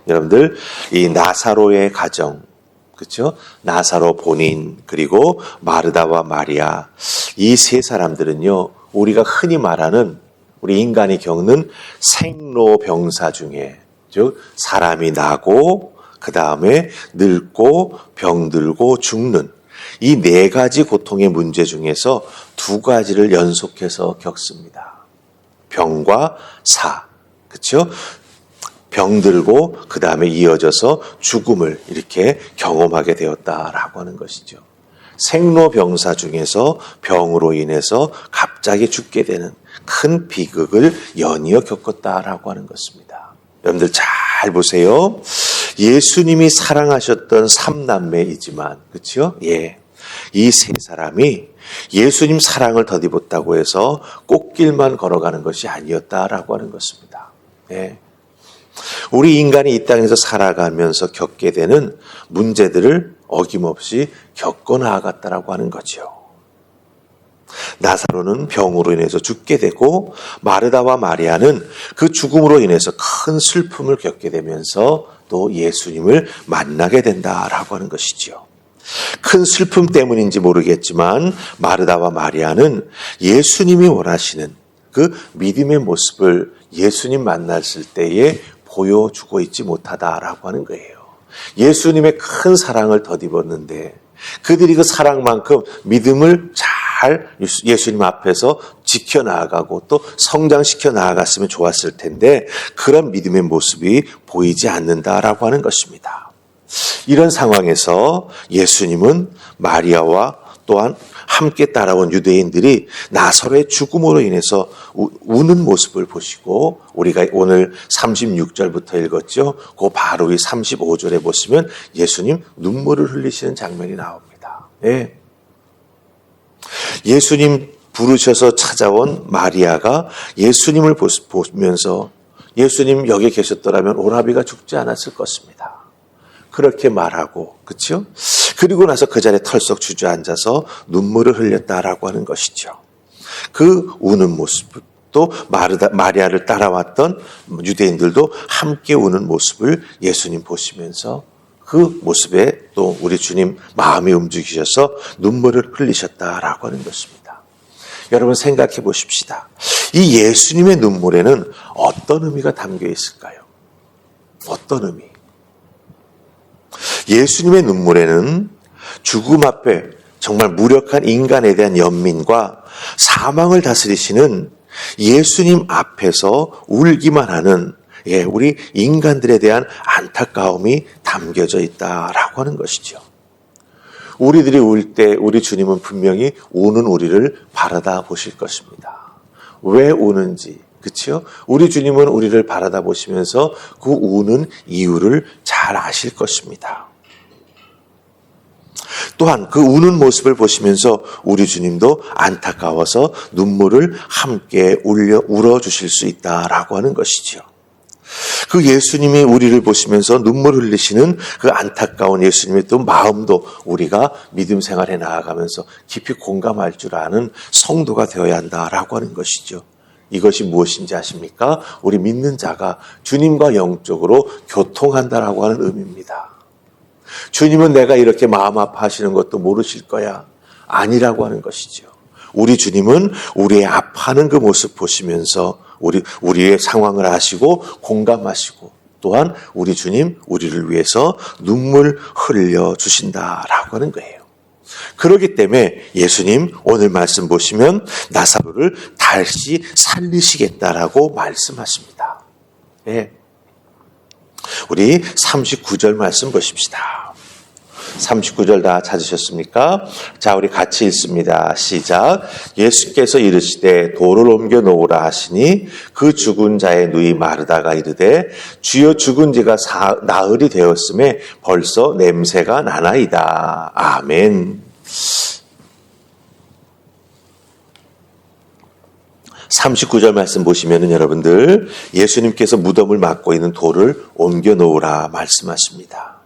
여러분들, 이 나사로의 가정, 그렇죠? 나사로 본인, 그리고 마르다와 마리아, 이 세 사람들은요, 우리가 흔히 말하는, 우리 인간이 겪는 생로병사 중에, 즉 사람이 나고 그 다음에 늙고 병들고 죽는 이 네 가지 고통의 문제 중에서 두 가지를 연속해서 겪습니다. 병과 사, 그렇죠? 병들고 그 다음에 이어져서 죽음을 이렇게 경험하게 되었다라고 하는 것이죠. 생로병사 중에서 병으로 인해서 갑자기 죽게 되는 큰 비극을 연이어 겪었다라고 하는 것입니다. 여러분들 잘 보세요. 예수님이 사랑하셨던 삼남매이지만, 그렇죠? 예, 이 세 사람이 예수님 사랑을 덧입었다고 해서 꽃길만 걸어가는 것이 아니었다라고 하는 것입니다. 예. 우리 인간이 이 땅에서 살아가면서 겪게 되는 문제들을 어김없이 겪어 나아갔다라고 하는 거죠. 나사로는 병으로 인해서 죽게 되고 마르다와 마리아는 그 죽음으로 인해서 큰 슬픔을 겪게 되면서 또 예수님을 만나게 된다라고 하는 것이죠. 큰 슬픔 때문인지 모르겠지만 마르다와 마리아는 예수님이 원하시는 그 믿음의 모습을 예수님 만났을 때에 보여주고 있지 못하다라고 하는 거예요. 예수님의 큰 사랑을 덧입었는데 그들이 그 사랑만큼 믿음을 잘 예수님 앞에서 지켜나가고 또 성장시켜 나아갔으면 좋았을 텐데 그런 믿음의 모습이 보이지 않는다라고 하는 것입니다. 이런 상황에서 예수님은 마리아와 또한 함께 따라온 유대인들이 나사로의 죽음으로 인해서 우는 모습을 보시고 우리가 오늘 36절부터 읽었죠. 그 바로 이 35절에 보시면 예수님 눈물을 흘리시는 장면이 나옵니다. 네. 예수님 부르셔서 찾아온 마리아가 예수님을 보면서 예수님 여기 계셨더라면 오라비가 죽지 않았을 것입니다. 그렇게 말하고, 그렇죠? 그리고 나서 그 자리에 털썩 주저앉아서 눈물을 흘렸다라고 하는 것이죠. 그 우는 모습, 또 마리아를 따라왔던 유대인들도 함께 우는 모습을 예수님 보시면서 그 모습에 또 우리 주님 마음이 움직이셔서 눈물을 흘리셨다라고 하는 것입니다. 여러분 생각해 보십시다. 이 예수님의 눈물에는 어떤 의미가 담겨 있을까요? 어떤 의미? 예수님의 눈물에는 죽음 앞에 정말 무력한 인간에 대한 연민과 사망을 다스리시는 예수님 앞에서 울기만 하는 우리 인간들에 대한 안타까움이 담겨져 있다라고 하는 것이죠. 우리들이 울 때 우리 주님은 분명히 우는 우리를 바라다 보실 것입니다. 왜 우는지, 그렇죠? 우리 주님은 우리를 바라다 보시면서 그 우는 이유를 잘 아실 것입니다. 또한 그 우는 모습을 보시면서 우리 주님도 안타까워서 눈물을 함께 울어주실 수 있다라고 하는 것이죠. 그 예수님이 우리를 보시면서 눈물 흘리시는 그 안타까운 예수님의 또 마음도 우리가 믿음 생활에 나아가면서 깊이 공감할 줄 아는 성도가 되어야 한다라고 하는 것이죠. 이것이 무엇인지 아십니까? 우리 믿는 자가 주님과 영적으로 교통한다라고 하는 의미입니다. 주님은 내가 이렇게 마음 아파하시는 것도 모르실 거야. 아니라고 하는 것이죠. 우리 주님은 우리의 아파하는 그 모습 보시면서 우리의 상황을 아시고 공감하시고 또한 우리 주님 우리를 위해서 눈물 흘려 주신다라고 하는 거예요. 그렇기 때문에 예수님 오늘 말씀 보시면 나사로를 다시 살리시겠다라고 말씀하십니다. 네. 우리 39절 말씀 보십시다. 39절 다 찾으셨습니까? 자, 우리 같이 읽습니다. 시작. 예수께서 이르시되 돌을 옮겨 놓으라 하시니 그 죽은 자의 누이 마르다가 이르되 주여 죽은 지가 나흘이 되었음에 벌써 냄새가 나나이다. 아멘. 39절 말씀 보시면은 여러분들 예수님께서 무덤을 막고 있는 돌을 옮겨 놓으라 말씀하십니다.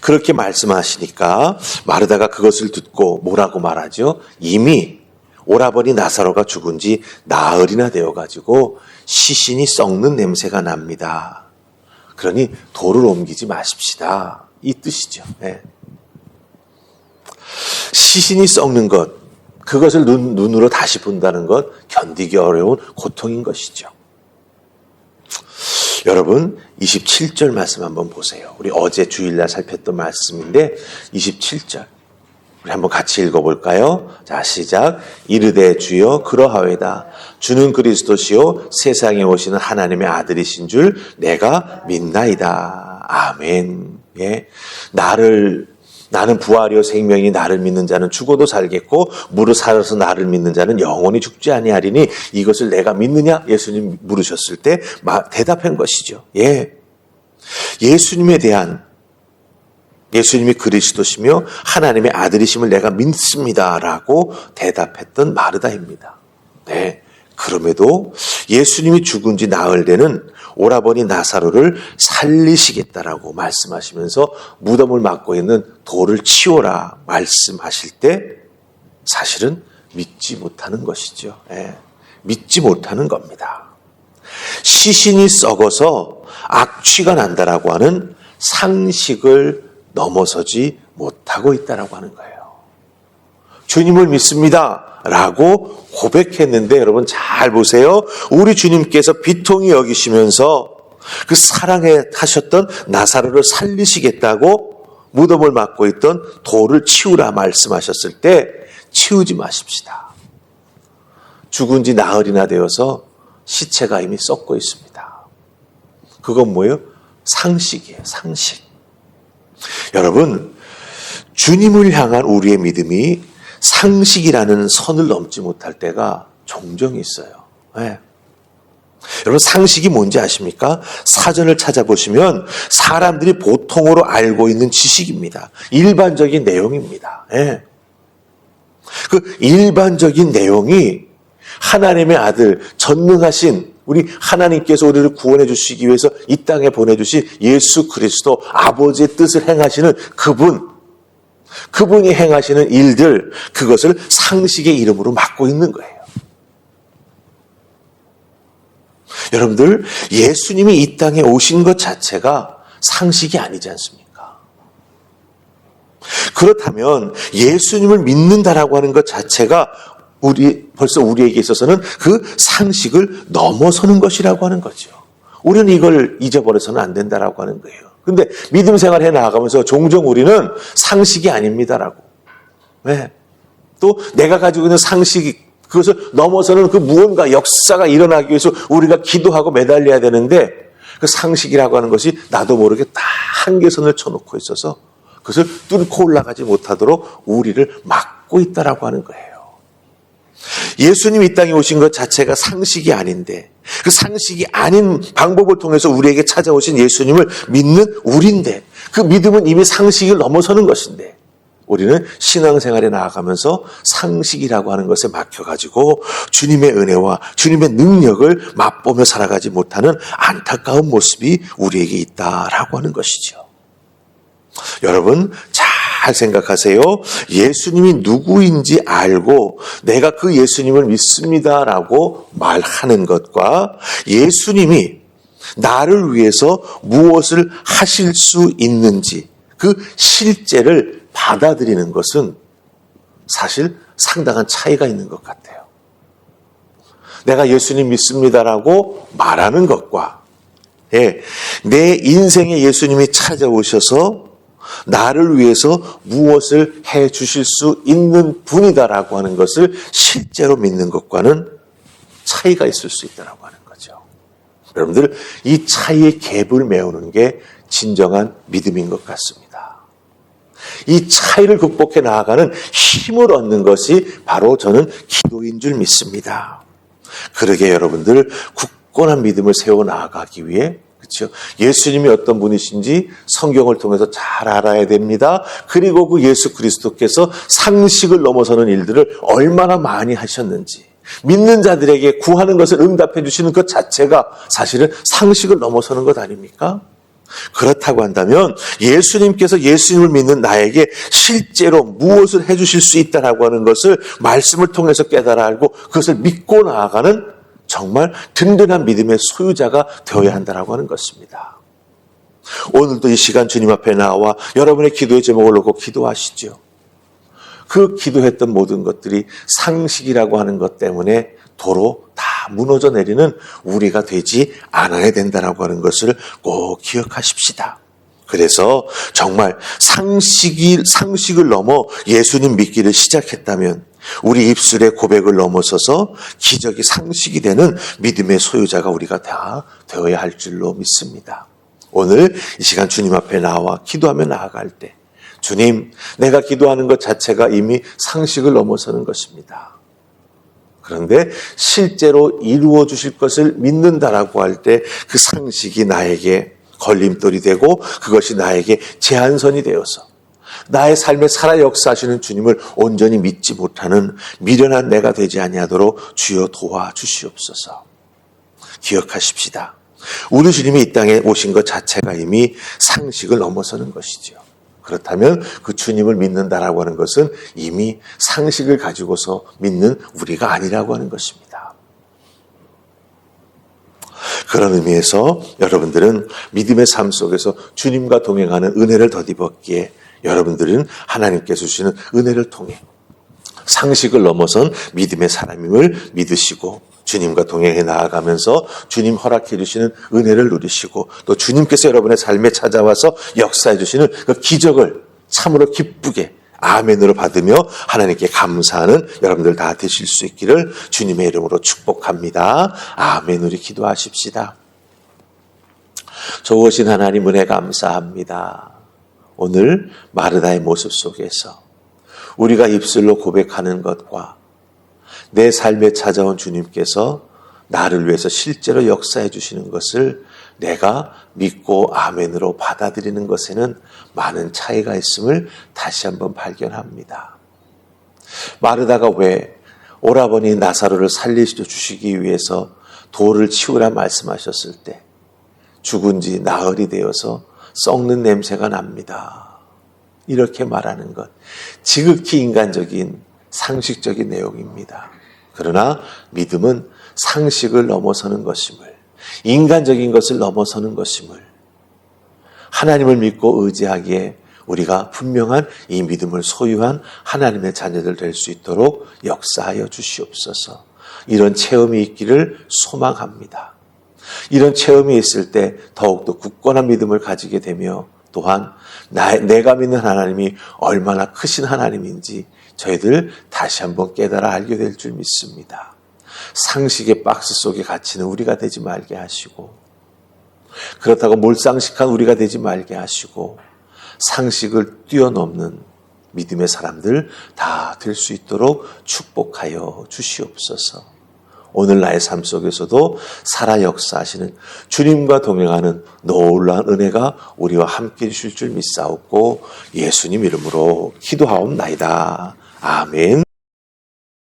그렇게 말씀하시니까 마르다가 그것을 듣고 뭐라고 말하죠? 이미 오라버니 나사로가 죽은 지 나흘이나 되어가지고 시신이 썩는 냄새가 납니다. 그러니 돌을 옮기지 마십시다. 이 뜻이죠. 예. 시신이 썩는 것, 그것을 눈으로 다시 본다는 것 견디기 어려운 고통인 것이죠. 여러분 27절 말씀 한번 보세요. 우리 어제 주일날 살폈던 말씀인데 27절 우리 한번 같이 읽어볼까요? 자, 시작. 이르되 주여 그러하외다. 주는 그리스도시요 세상에 오시는 하나님의 아들이신 줄 내가 믿나이다. 아멘. 예. 나는 부활이요 생명이 나를 믿는 자는 죽어도 살겠고 무릇 살아서 나를 믿는 자는 영원히 죽지 아니하리니 이것을 내가 믿느냐? 예수님 물으셨을 때 대답한 것이죠. 예. 예수님이 그리스도시며 하나님의 아들이심을 내가 믿습니다라고 대답했던 마르다입니다. 네. 그럼에도 예수님이 죽은 지 나흘 되는 오라버니 나사로를 살리시겠다라고 말씀하시면서 무덤을 막고 있는 돌을 치워라 말씀하실 때 사실은 믿지 못하는 것이죠. 예. 믿지 못하는 겁니다. 시신이 썩어서 악취가 난다라고 하는 상식을 넘어서지 못하고 있다라고 하는 거예요. 주님을 믿습니다. 라고 고백했는데 여러분 잘 보세요. 우리 주님께서 비통히 여기시면서 그 사랑해 하셨던 나사로를 살리시겠다고 무덤을 막고 있던 돌을 치우라 말씀하셨을 때 치우지 마십시다. 죽은 지 나흘이나 되어서 시체가 이미 썩고 있습니다. 그건 뭐예요? 상식이에요. 상식. 여러분 주님을 향한 우리의 믿음이 상식이라는 선을 넘지 못할 때가 종종 있어요. 네. 여러분 상식이 뭔지 아십니까? 사전을 찾아보시면 사람들이 보통으로 알고 있는 지식입니다. 일반적인 내용입니다. 네. 그 일반적인 내용이 하나님의 아들 전능하신 우리 하나님께서 우리를 구원해 주시기 위해서 이 땅에 보내주신 예수 그리스도 아버지의 뜻을 행하시는 그분이 행하시는 일들, 그것을 상식의 이름으로 맡고 있는 거예요. 여러분들, 예수님이 이 땅에 오신 것 자체가 상식이 아니지 않습니까? 그렇다면 예수님을 믿는다라고 하는 것 자체가 벌써 우리에게 있어서는 그 상식을 넘어서는 것이라고 하는 거죠. 우리는 이걸 잊어버려서는 안 된다라고 하는 거예요. 근데 믿음 생활 해 나가면서 종종 우리는 상식이 아닙니다라고. 네. 또 내가 가지고 있는 상식, 그것을 넘어서는 그 무언가 역사가 일어나기 위해서 우리가 기도하고 매달려야 되는데 그 상식이라고 하는 것이 나도 모르게 다 한계선을 쳐놓고 있어서 그것을 뚫고 올라가지 못하도록 우리를 막고 있다라고 하는 거예요. 예수님이 이 땅에 오신 것 자체가 상식이 아닌데 그 상식이 아닌 방법을 통해서 우리에게 찾아오신 예수님을 믿는 우리인데 그 믿음은 이미 상식을 넘어서는 것인데 우리는 신앙생활에 나아가면서 상식이라고 하는 것에 막혀가지고 주님의 은혜와 주님의 능력을 맛보며 살아가지 못하는 안타까운 모습이 우리에게 있다라고 하는 것이죠. 여러분 잘 생각하세요. 예수님이 누구인지 알고 내가 그 예수님을 믿습니다라고 말하는 것과 예수님이 나를 위해서 무엇을 하실 수 있는지 그 실제를 받아들이는 것은 사실 상당한 차이가 있는 것 같아요. 내가 예수님 믿습니다라고 말하는 것과 내 인생에 예수님이 찾아오셔서 나를 위해서 무엇을 해 주실 수 있는 분이다라고 하는 것을 실제로 믿는 것과는 차이가 있을 수 있다라고 하는 거죠. 여러분들 이 차이의 갭을 메우는 게 진정한 믿음인 것 같습니다. 이 차이를 극복해 나아가는 힘을 얻는 것이 바로 저는 기도인 줄 믿습니다. 그러게 여러분들 굳건한 믿음을 세워 나아가기 위해 그렇죠? 예수님이 어떤 분이신지 성경을 통해서 잘 알아야 됩니다. 그리고 그 예수 그리스도께서 상식을 넘어서는 일들을 얼마나 많이 하셨는지 믿는 자들에게 구하는 것을 응답해 주시는 것 자체가 사실은 상식을 넘어서는 것 아닙니까? 그렇다고 한다면 예수님께서 예수님을 믿는 나에게 실제로 무엇을 해 주실 수 있다라고 하는 것을 말씀을 통해서 깨달아 알고 그것을 믿고 나아가는 정말 든든한 믿음의 소유자가 되어야 한다라고 하는 것입니다. 오늘도 이 시간 주님 앞에 나와 여러분의 기도의 제목을 놓고 기도하시죠. 그 기도했던 모든 것들이 상식이라고 하는 것 때문에 도로 다 무너져 내리는 우리가 되지 않아야 된다라고 하는 것을 꼭 기억하십시다. 그래서 정말 상식을 넘어 예수님 믿기를 시작했다면 우리 입술의 고백을 넘어서서 기적이 상식이 되는 믿음의 소유자가 우리가 다 되어야 할 줄로 믿습니다. 오늘 이 시간 주님 앞에 나와 기도하며 나아갈 때 주님, 내가 기도하는 것 자체가 이미 상식을 넘어서는 것입니다. 그런데 실제로 이루어 주실 것을 믿는다라고 할 때 그 상식이 나에게 걸림돌이 되고 그것이 나에게 제한선이 되어서 나의 삶에 살아 역사하시는 주님을 온전히 믿지 못하는 미련한 내가 되지 아니하도록 주여 도와주시옵소서. 기억하십시다. 우리 주님이 이 땅에 오신 것 자체가 이미 상식을 넘어서는 것이죠. 그렇다면 그 주님을 믿는다라고 하는 것은 이미 상식을 가지고서 믿는 우리가 아니라고 하는 것입니다. 그런 의미에서 여러분들은 믿음의 삶 속에서 주님과 동행하는 은혜를 덧입었기에 여러분들은 하나님께서 주시는 은혜를 통해 상식을 넘어선 믿음의 사람임을 믿으시고 주님과 동행해 나아가면서 주님 허락해 주시는 은혜를 누리시고 또 주님께서 여러분의 삶에 찾아와서 역사해 주시는 그 기적을 참으로 기쁘게 아멘으로 받으며 하나님께 감사하는 여러분들 다 되실 수 있기를 주님의 이름으로 축복합니다. 아멘. 우리 기도하십시다. 좋으신 하나님 은혜 감사합니다. 오늘 마르다의 모습 속에서 우리가 입술로 고백하는 것과 내 삶에 찾아온 주님께서 나를 위해서 실제로 역사해 주시는 것을 내가 믿고 아멘으로 받아들이는 것에는 많은 차이가 있음을 다시 한번 발견합니다. 마르다가 왜 오라버니 나사로를 살려주시기 위해서 돌을 치우라 말씀하셨을 때 죽은 지 나흘이 되어서 썩는 냄새가 납니다. 이렇게 말하는 것 지극히 인간적인 상식적인 내용입니다. 그러나 믿음은 상식을 넘어서는 것임을, 인간적인 것을 넘어서는 것임을, 하나님을 믿고 의지하기에 우리가 분명한 이 믿음을 소유한 하나님의 자녀들 될 수 있도록 역사하여 주시옵소서. 이런 체험이 있기를 소망합니다. 이런 체험이 있을 때 더욱더 굳건한 믿음을 가지게 되며 또한 내가 믿는 하나님이 얼마나 크신 하나님인지 저희들 다시 한번 깨달아 알게 될 줄 믿습니다. 상식의 박스 속에 갇히는 우리가 되지 말게 하시고 그렇다고 몰상식한 우리가 되지 말게 하시고 상식을 뛰어넘는 믿음의 사람들 다 될 수 있도록 축복하여 주시옵소서. 오늘 나의 삶 속에서도 살아 역사하시는 주님과 동행하는 놀라운 은혜가 우리와 함께 해주실 줄 믿사옵고 예수님 이름으로 기도하옵나이다. 아멘.